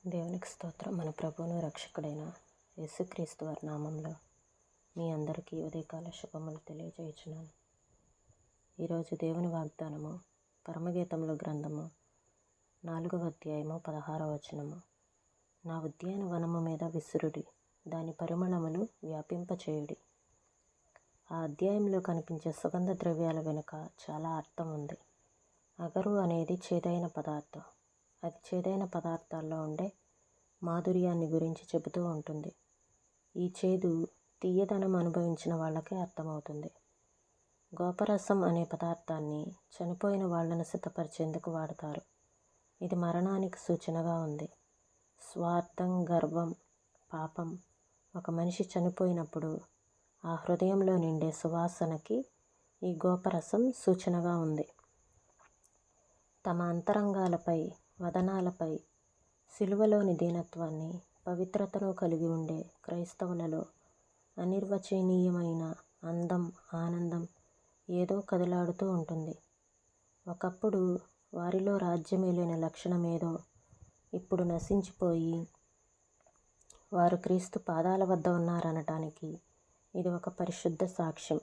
దేవునికి స్తోత్రం. మన ప్రభువును రక్షకుడైన యేసుక్రీస్తు వారి నామంలో మీ అందరికీ ఉదయకాల శుభములు తెలియజేయుచున్నాను. ఈరోజు దేవుని వాగ్దానము పరమగీతముల గ్రంథము 4వ అధ్యాయము 16వ వచనము. నా ఉద్యానవనము మీద విసురుడి, దాని పరిమళములు వ్యాపింపచేయుడి. ఆ అధ్యాయంలో కనిపించే సుగంధ ద్రవ్యాల వెనుక చాలా అర్థం ఉంది. అగరు అనేది చేదైన పదార్థం. అది చేదైన పదార్థాల్లో ఉండే మాధుర్యాన్ని గురించి చెబుతూ ఉంటుంది. ఈ చేదు తీయదనం అనుభవించిన వాళ్ళకే అర్థమవుతుంది. గోపరసం అనే పదార్థాన్ని చనిపోయిన వాళ్లను సిద్ధపరిచేందుకు వాడతారు. ఇది మరణానికి సూచనగా ఉంది. స్వార్థం, గర్వం, పాపం ఒక మనిషి చనిపోయినప్పుడు ఆ హృదయంలో నిండే సువాసనకి ఈ గోపరసం సూచనగా ఉంది. తమ అంతరంగాలపై, వదనాలపై సిలువలోని దీనత్వాన్ని, పవిత్రతను కలిగి ఉండే క్రైస్తవులలో అనిర్వచనీయమైన అందం, ఆనందం ఏదో కదిలాడుతూ ఉంటుంది. ఒకప్పుడు వారిలో రాజ్యమేలిన లక్షణమేదో ఇప్పుడు నశించిపోయి వారు క్రీస్తు పాదాల వద్ద ఉన్నారనటానికి ఇది ఒక పరిశుద్ధ సాక్ష్యం.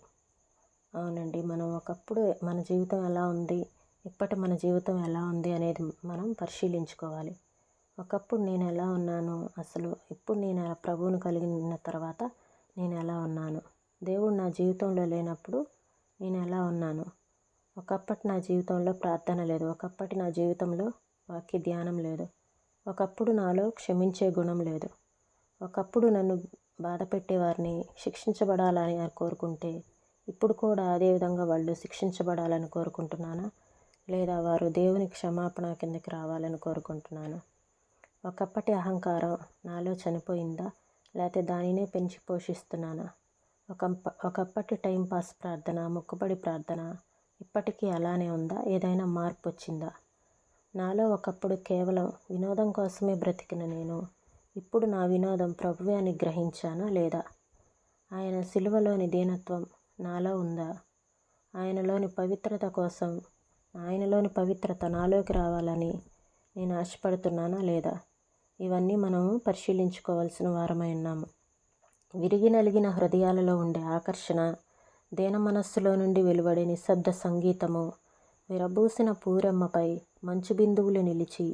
అవునండి, మనం ఒకప్పుడు మన జీవితం ఎలా ఉంది, ఇప్పటి మన జీవితం ఎలా ఉంది అనేది మనం పరిశీలించుకోవాలి. ఒకప్పుడు నేను ఎలా ఉన్నాను, అసలు ఇప్పుడు నేను ప్రభువును కలిగిన తర్వాత నేను ఎలా ఉన్నాను, దేవుడు నా జీవితంలో లేనప్పుడు నేను ఎలా ఉన్నాను. ఒకప్పటి నా జీవితంలో ప్రార్థన లేదు, ఒకప్పటి నా జీవితంలో వాక్య ధ్యానం లేదు, ఒకప్పుడు నాలో క్షమించే గుణం లేదు, ఒకప్పుడు నన్ను బాధ పెట్టేవారిని శిక్షించబడాలని కోరుకుంటే ఇప్పుడు కూడా అదేవిధంగా వాళ్ళు శిక్షించబడాలని కోరుకుంటున్నానా, లేదా వారు దేవుని క్షమాపణ కిందకి రావాలని కోరుకుంటున్నాను. ఒకప్పటి అహంకారం నాలో చనిపోయిందా, లేకపోతే దానినే పెంచి పోషిస్తున్నానా? ఒకప్పటి టైంపాస్ ప్రార్థన, మొక్కుబడి ప్రార్థన ఇప్పటికీ అలానే ఉందా? ఏదైనా మార్పు వచ్చిందా? నాలో ఒకప్పుడు కేవలం వినోదం కోసమే బ్రతికిన నేను ఇప్పుడు నా వినోదం ప్రభువే అని గ్రహించానా లేదా? ఆయన సిలువలోని దీనత్వం నాలో ఉందా? ఆయనలోని పవిత్రత నాలోకి రావాలని నేను ఆశపడుతున్నానా లేదా? ఇవన్నీ మనము పరిశీలించుకోవాల్సిన వారమై ఉన్నాము. విరిగి నలిగిన హృదయాలలో ఉండే ఆకర్షణ, దీన మనస్సులో నుండి వెలువడే నిశ్శబ్ద సంగీతము, విరబూసిన పూరెమ్మపై మంచు బిందువులు నిలిచి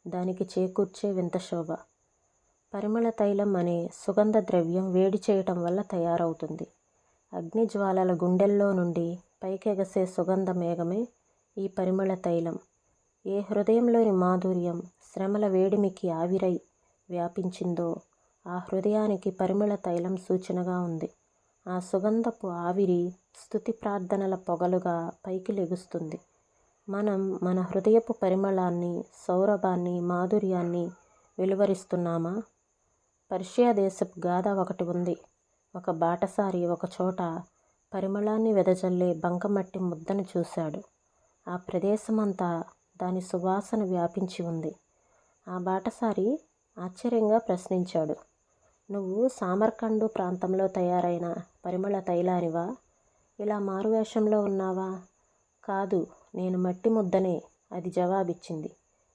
దానికి చేకూర్చే వింత శోభ. పరిమళ తైలం అనే సుగంధ ద్రవ్యం వేడి చేయటం వల్ల తయారవుతుంది. అగ్నిజ్వాలల గుండెల్లో నుండి పైకెగసే సుగంధ మేఘమే ఈ పరిమళ తైలం. ఏ హృదయంలోని మాధుర్యం శ్రమల వేడిమికి ఆవిరై వ్యాపించిందో ఆ హృదయానికి పరిమళ తైలం సూచనగా ఉంది. ఆ సుగంధపు ఆవిరి స్తుతి ప్రార్థనల పొగలుగా పైకి లెగుస్తుంది. మనం మన హృదయపు పరిమళాన్ని, సౌరభాన్ని, మాధుర్యాన్ని వెలువరిస్తున్నామా? పర్షియా దేశపు గాథ ఒకటి ఉంది. ఒక బాటసారి ఒకచోట పరిమళాన్ని వెదజల్లే బంకమట్టి ముద్దను చూశాడు. ఆ ప్రదేశమంతా దాని సువాసన వ్యాపించి ఉంది. ఆ బాటసారి ఆశ్చర్యంగా ప్రశ్నించాడు, నువ్వు సామర్కండు ప్రాంతంలో తయారైన పరిమళ తైలానివా? ఇలా మారువేషంలో ఉన్నావా? కాదు, నేను మట్టి ముద్దనే, అది జవాబిచ్చింది.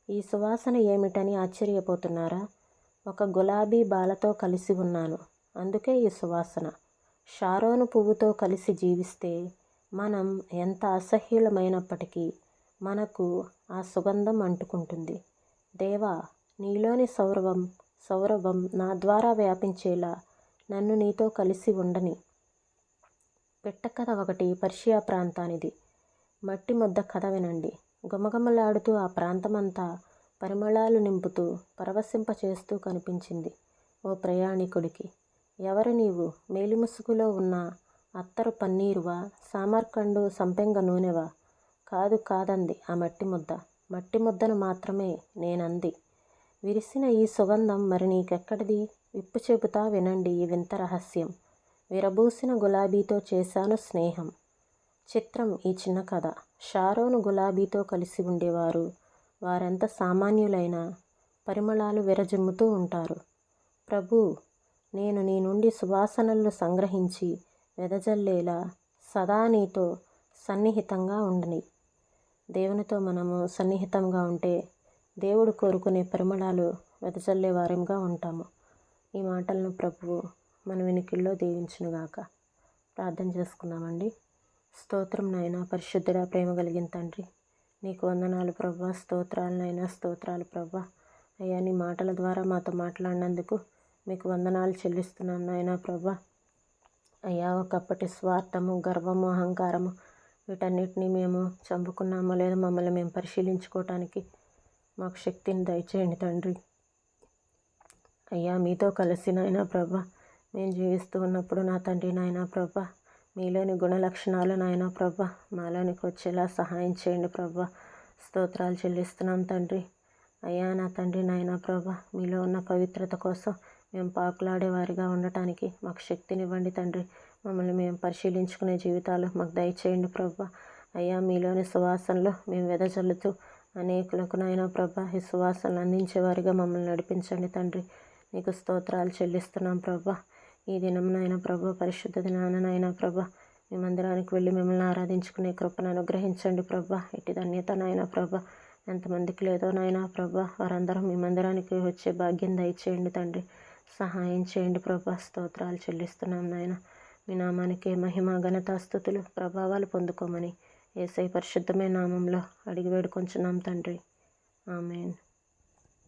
ఈ సువాసన ఏమిటని ఆశ్చర్యపోతున్నారా? ఒక గులాబీ బాలతో కలిసి ఉన్నాను, అందుకే ఈ సువాసన. షారోను పువ్వుతో కలిసి జీవిస్తే మనం ఎంత అసహ్యులమైనప్పటికీ మనకు ఆ సుగంధం అంటుకుంటుంది. దేవా, నీలోని సౌరభం నా ద్వారా వ్యాపించేలా నన్ను నీతో కలిసి ఉండని. పిట్ట కథ ఒకటి పర్షియా ప్రాంతానిది. మట్టి ముద్ద కథ వినండి. గుమగుమలాడుతూ ఆ ప్రాంతమంతా పరిమళాలు నింపుతూ పరవశింపచేస్తూ కనిపించింది ఓ ప్రయాణికుడికి. ఎవరు నీవు? మేలిముసుగులో ఉన్న అత్తరు పన్నీరువా? సామర్కండు సంపెంగ నూనెవా? కాదంది ఆ మట్టి ముద్ద. మట్టి ముద్దను మాత్రమే నేనంది. విరిసిన ఈ సుగంధం మరి నీకెక్కడిది? విప్పు చెబుతా వినండి ఈ వింత రహస్యం. విరబూసిన గులాబీతో చేశాను స్నేహం. చిత్రం ఈ చిన్న కథ. షారోను గులాబీతో కలిసి ఉండేవారు. వారెంత సామాన్యులైనా పరిమళాలు విరజిమ్ముతూ ఉంటారు. ప్రభూ, నేను నీ నుండి సువాసనలు సంగ్రహించి వెదజల్లేలా సదా నీతో సన్నిహితంగా ఉండని. దేవునితో మనము సన్నిహితంగా ఉంటే దేవుడు కోరుకునే పరిమళాలు వెదజల్లే వారంగా ఉంటాము. ఈ మాటలను ప్రభువు మన వినికిడిలో దీవించునుగాక. ప్రార్థన చేసుకుందామండి. స్తోత్రం నాయనా, పరిశుద్ధుడా, ప్రేమ కలిగిన తండ్రి, నీకు వందనాలు ప్రభువా. స్తోత్రాలు నాయనా, స్తోత్రాలు ప్రభువా. అయ్యా, నీ మాటల ద్వారా మాతో మాట్లాడినందుకు మీకు వందనాలు చెల్లిస్తున్నాం నాయనా ప్రభువా. అయ్యా, ఒకప్పటి స్వార్థము, గర్వము, అహంకారము వీటన్నిటినీ మేము చంపుకున్నామో లేదో మమ్మల్ని మేము పరిశీలించుకోవటానికి మాకు శక్తిని దయచేయండి తండ్రి. అయ్యా, మీతో కలిసి నాయనా ప్రభా మేము జీవిస్తూ ఉన్నప్పుడు నా తండ్రి నాయనా ప్రభా, మీలోని గుణ లక్షణాలు నాయనా ప్రభా మాలోనికి వచ్చేలా సహాయం చేయండి ప్రభా. స్తోత్రాలు చెల్లిస్తున్నాం తండ్రి. అయ్యా నా తండ్రి నాయనా ప్రభా, మీలో ఉన్న పవిత్రత కోసం మేము పాకులాడేవారిగా ఉండటానికి మాకు శక్తినివ్వండి తండ్రి. మమ్మల్ని మేము పరిశీలించుకునే జీవితాలు మాకు దయచేయండి ప్రభా. అయ్యా, మీలోని సువాసనలో మేము వెదజల్లుతూ అనేకులకు నాయనా ప్రభా ఈ సువాసనలు అందించేవారిగా మమ్మల్ని నడిపించండి తండ్రి. నీకు స్తోత్రాలు చెల్లిస్తున్నాం ప్రభా. ఈ దినం నాయనా ప్రభా, పరిశుద్ధ దినాన నాయనా ప్రభా, మీ మందిరానికి వెళ్ళి మిమ్మల్ని ఆరాధించుకునే కృపను అనుగ్రహించండి ప్రభా. ఇటు ధన్యత నాయనా ప్రభా ఎంతమందికి లేదో నాయనా ప్రభా, వారందరూ మీ మందిరానికి వచ్చే భాగ్యం దయచేయండి తండ్రి. సహాయం చేయండి ప్రభా. స్తోత్రాలు చెల్లిస్తున్నాం నాయన. మీ నామానికే మహిమ, ఘనత, స్తుతులు, ప్రభావాలు పొందుకోమని యేసయ్య పరిశుద్ధమైన నామంలో అడిగి వేడుకొంచున్నాం తండ్రి. ఆమేన్.